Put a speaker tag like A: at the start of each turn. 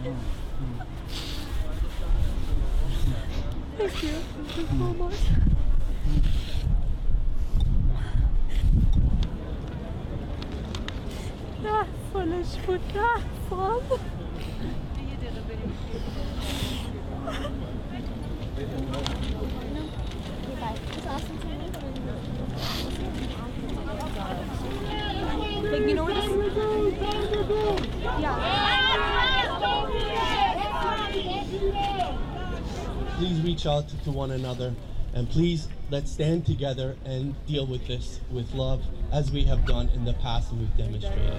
A: Thank you. Thank you so much. Ja, volle Sputter von. You know what this is?
B: Please reach out to one another, and please let's stand together and deal with this with love, as we have done in the past and we've demonstrated.